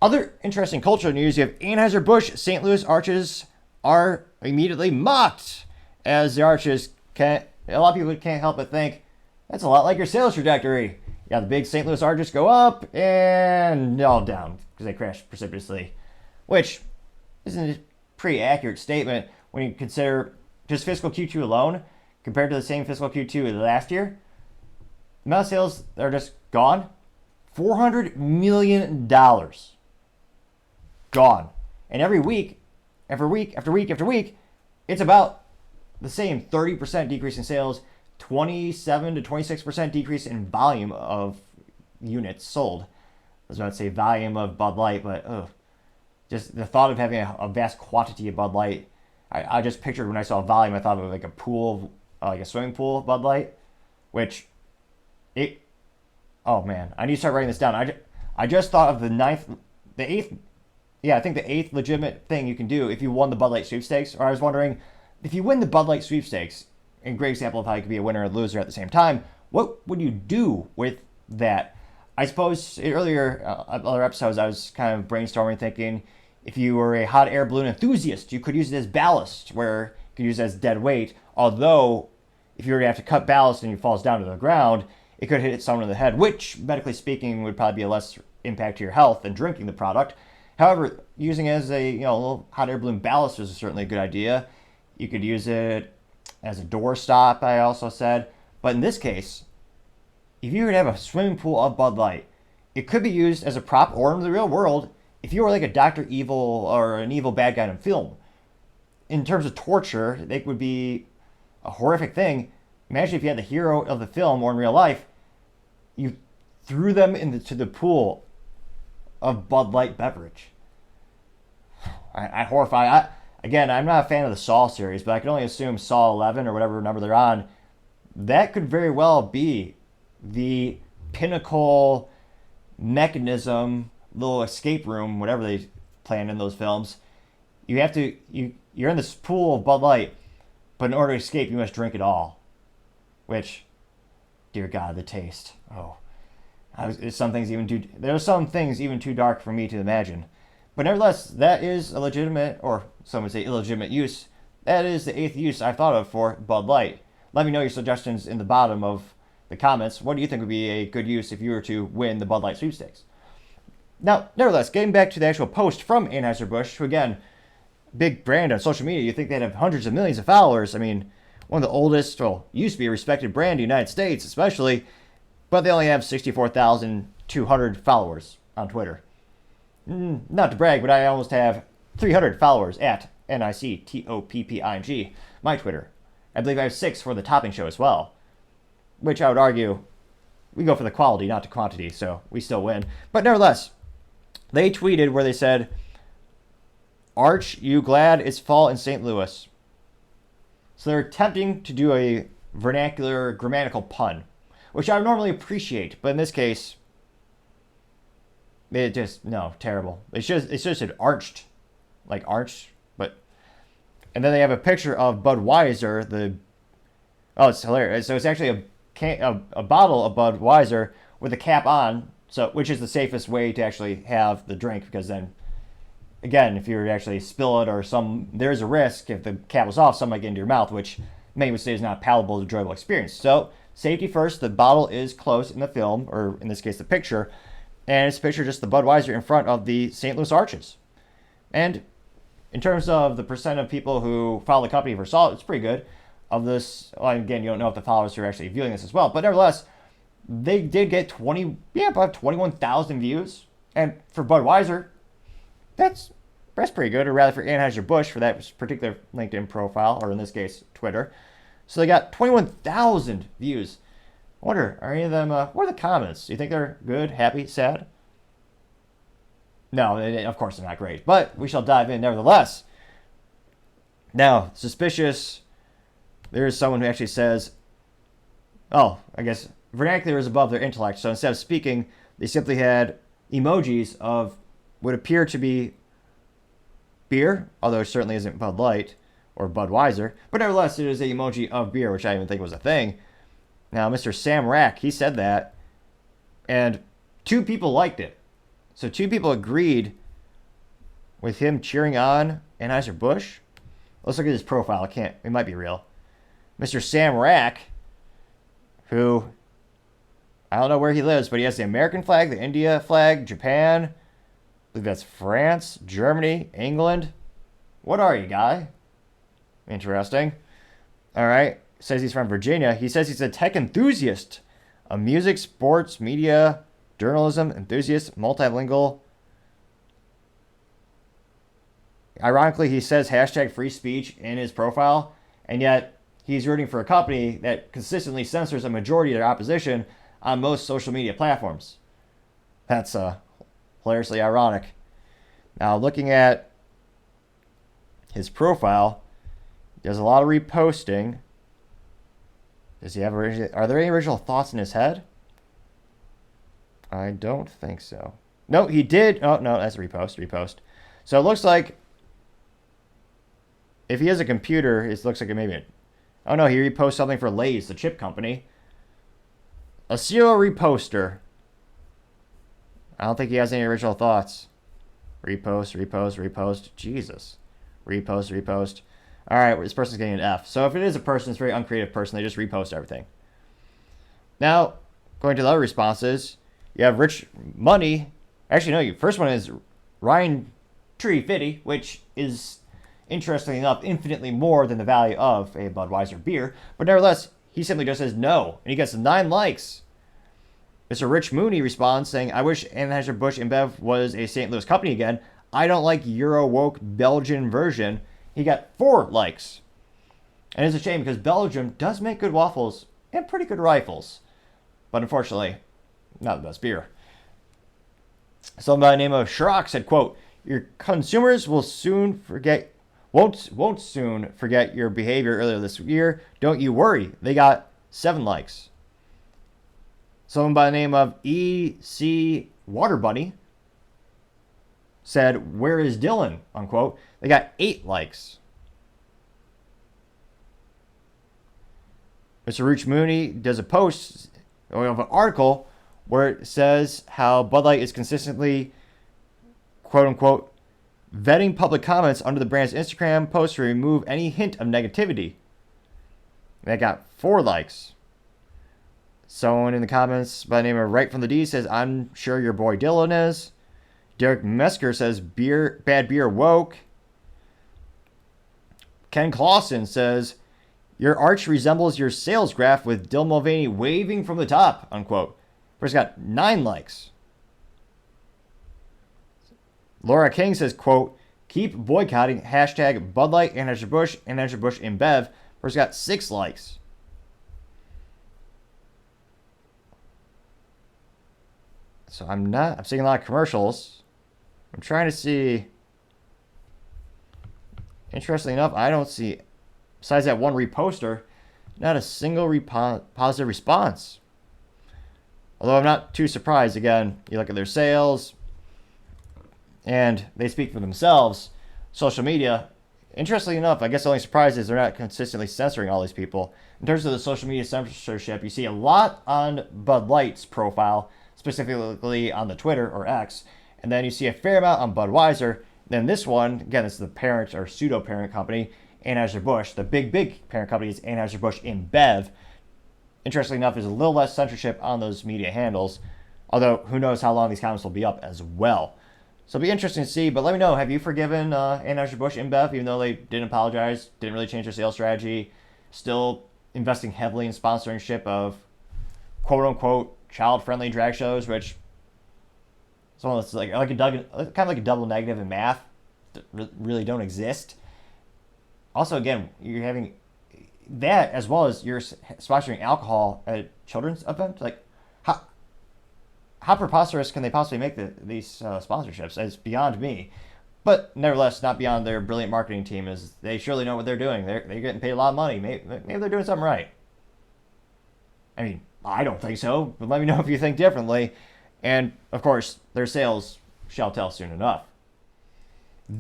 Other interesting cultural news, you have Anheuser Busch St Louis arches are immediately mocked, as the arches can't. A lot of people can't help but think that's a lot like your sales trajectory. Yeah, the big St. Louis arches go up and all down because they crash precipitously, which isn't a pretty accurate statement when you consider just fiscal Q2 alone compared to the same fiscal Q2 last year. The amount of sales that are just gone, $400 million gone. And every week, after week, after week, after week, it's about the same 30% decrease in sales, 27 to 26% decrease in volume of units sold. I was about to say volume of Bud Light, but just the thought of having a vast quantity of Bud Light. I just pictured when I saw volume, I thought of like a pool, like a swimming pool of Bud Light, which oh man, I need to start writing this down. I just thought of the eighth legitimate thing you can do if you won the Bud Light sweepstakes. Or I was wondering, if you win the Bud Light sweepstakes, a great example of how you could be a winner and loser at the same time, what would you do with that? I suppose earlier, other episodes, I was kind of brainstorming, thinking if you were a hot air balloon enthusiast, you could use it as ballast, where you could use it as dead weight. Although, if you were to have to cut ballast and it falls down to the ground, it could hit someone in the head, which, medically speaking, would probably be a less impact to your health than drinking the product. However, using it as a little hot air balloon ballast is certainly a good idea. You could use it as a doorstop, I also said. But in this case, if you were to have a swimming pool of Bud Light, it could be used as a prop or in the real world if you were like a Dr. Evil or an evil bad guy in film. In terms of torture, it would be a horrific thing. Imagine if you had the hero of the film or in real life, you threw them into the pool of Bud Light beverage. I horrify. Again, I'm not a fan of the Saw series, but I can only assume Saw 11 or whatever number they're on, that could very well be the pinnacle mechanism, little escape room, whatever they planned in those films. You're in this pool of Bud Light, but in order to escape, you must drink it all. Which, dear God, the taste. Oh, there are some things even too dark for me to imagine. But nevertheless, that is a legitimate, or some would say illegitimate use. That is the 8th use I've thought of for Bud Light. Let me know your suggestions in the bottom of the comments. What do you think would be a good use if you were to win the Bud Light sweepstakes? Now, nevertheless, getting back to the actual post from Anheuser Busch, who again, big brand on social media, you think they'd have hundreds of millions of followers. I mean, one of the oldest, used to be a respected brand in the United States especially, but they only have 64,200 followers on Twitter. Not to brag, but I almost have 300 followers at NICTOPPING, my Twitter. I believe I have 6 for the Topping Show as well, which I would argue we go for the quality, not the quantity, so we still win. But nevertheless, they tweeted where they said, "Arch, you glad it's fall in St. Louis?" So they're attempting to do a vernacular grammatical pun, which I would normally appreciate, but in this case, it just, no, terrible. It's just said arched, like arched, but, and then they have a picture of Budweiser, it's hilarious. So it's actually a bottle of Budweiser with a cap on, so which is the safest way to actually have the drink, because then, again, if you were to actually spill it there's a risk if the cap was off, some might get into your mouth, which many would say is not a palatable, enjoyable experience. So safety first, the bottle is close in the film, or in this case the picture, and it's a picture just the Budweiser in front of the St. Louis Arches. And in terms of the percent of people who follow the company for salt, it's pretty good. Of this, well, again, you don't know if the followers are actually viewing this as well, but nevertheless, they did get about 21,000 views. And for Budweiser, that's pretty good, or rather for Anheuser Busch for that particular LinkedIn profile, or in this case, Twitter. So they got 21,000 views. I wonder, are any of them, what are the comments? Do you think they're good, happy, sad? No, of course they're not great, but we shall dive in nevertheless. Now, suspicious, there is someone who actually says, I guess vernacular is above their intellect, so instead of speaking, they simply had emojis of what appear to be beer, although it certainly isn't Bud Light or Budweiser, but nevertheless, it is an emoji of beer, which I didn't even think was a thing. Now, Mr. Sam Rack, he said that, and 2 people liked it. So 2 people agreed with him cheering on Anheuser Busch. Let's look at his profile. It might be real. Mr. Sam Rack, who I don't know where he lives, but he has the American flag, the India flag, Japan. I believe that's France, Germany, England. What are you, guy? Interesting. All right. Says he's from Virginia. He says he's a tech enthusiast, a music, sports, media, journalism enthusiast, multilingual. Ironically, he says hashtag free speech in his profile, and yet he's rooting for a company that consistently censors a majority of their opposition on most social media platforms. That's hilariously ironic. Now, looking at his profile, he does a lot of reposting. Does he have are there any original thoughts in his head? I don't think so. No, he did. Oh, no, that's a repost. So it looks like if he has a computer, it looks like it maybe. Oh, no, he reposts something for Louse, the chip company. A serial reposter. I don't think he has any original thoughts. Repost. Jesus. Repost. All right, this person's getting an F. So if it is a person, it's a very uncreative person. They just repost everything. Now, going to the other responses, you have Rich Money. Actually, no, your first one is Ryan Tree Fitty, which is, interestingly enough, infinitely more than the value of a Budweiser beer. But nevertheless, he simply just says no, and he gets 9 likes. Mr. Rich Mooney responds saying, I wish Anheuser Busch InBev was a St. Louis company again. I don't like Euro woke Belgian version. He got 4 likes. And it's a shame because Belgium does make good waffles and pretty good rifles. But unfortunately, not the best beer. Someone by the name of Shrock said, quote, your consumers will soon forget, won't soon forget your behavior earlier this year. Don't you worry. They got 7 likes. Someone by the name of E.C. Water Bunny said, where is Dylan? Unquote. They got 8 likes. Mr. Rich Mooney does a post of an article where it says how Bud Light is consistently, quote unquote, vetting public comments under the brand's Instagram post to remove any hint of negativity. That got 4 likes. Someone in the comments by the name of Right from the D says, I'm sure your boy Dylan is. Derek Mesker says, bad beer woke. Ken Clausen says, your arch resembles your sales graph with Dylan Mulvaney waving from the top, unquote. First got 9 likes. Laura King says, quote, keep boycotting, hashtag Bud Light, Anheuser Busch InBev. First got 6 likes. So I'm seeing a lot of commercials. I'm trying to see. Interestingly enough, I don't see, besides that one reposter, not a single positive response. Although I'm not too surprised. Again, you look at their sales, and they speak for themselves. Social media, interestingly enough, I guess the only surprise is they're not consistently censoring all these people. In terms of the social media censorship, you see a lot on Bud Light's profile, specifically on the Twitter or X, and then you see a fair amount on Budweiser. Then this one, again, this is the parent or pseudo-parent company, Anheuser Busch. The big parent company is Anheuser Busch InBev. Interestingly enough, there's a little less censorship on those media handles, although who knows how long these comments will be up as well. So it'll be interesting to see, but let me know, have you forgiven Anheuser Busch InBev, even though they didn't apologize, didn't really change their sales strategy, still investing heavily in sponsorship of quote-unquote child-friendly drag shows, which is almost like kind of like a double negative in math, that really don't exist. Also, again, you're having that as well as you're sponsoring alcohol at a children's event. Like, how preposterous can they possibly make these sponsorships? It's beyond me. But nevertheless, not beyond their brilliant marketing team. Is they surely know what they're doing. They're getting paid a lot of money. Maybe they're doing something right. I mean, I don't think so, but let me know if you think differently. And, of course, their sales shall tell soon enough.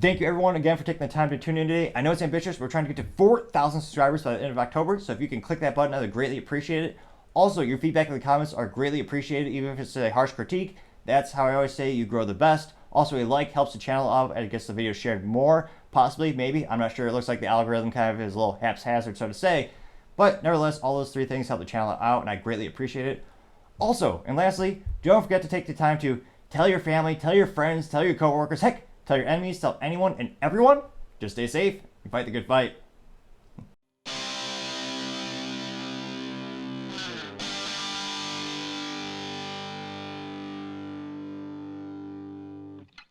Thank you, everyone, again, for taking the time to tune in today. I know it's ambitious. We're trying to get to 4,000 subscribers by the end of October, so if you can click that button, I would greatly appreciate it. Also, your feedback in the comments are greatly appreciated, even if it's a harsh critique. That's how I always say you grow the best. Also, a like helps the channel out and it gets the video shared more, possibly, maybe. I'm not sure. It looks like the algorithm kind of is a little haphazard, so to say. But nevertheless, all those three things help the channel out, and I greatly appreciate it. Also, and lastly, don't forget to take the time to tell your family, tell your friends, tell your coworkers, heck, tell your enemies, tell anyone and everyone. Just stay safe and fight the good fight.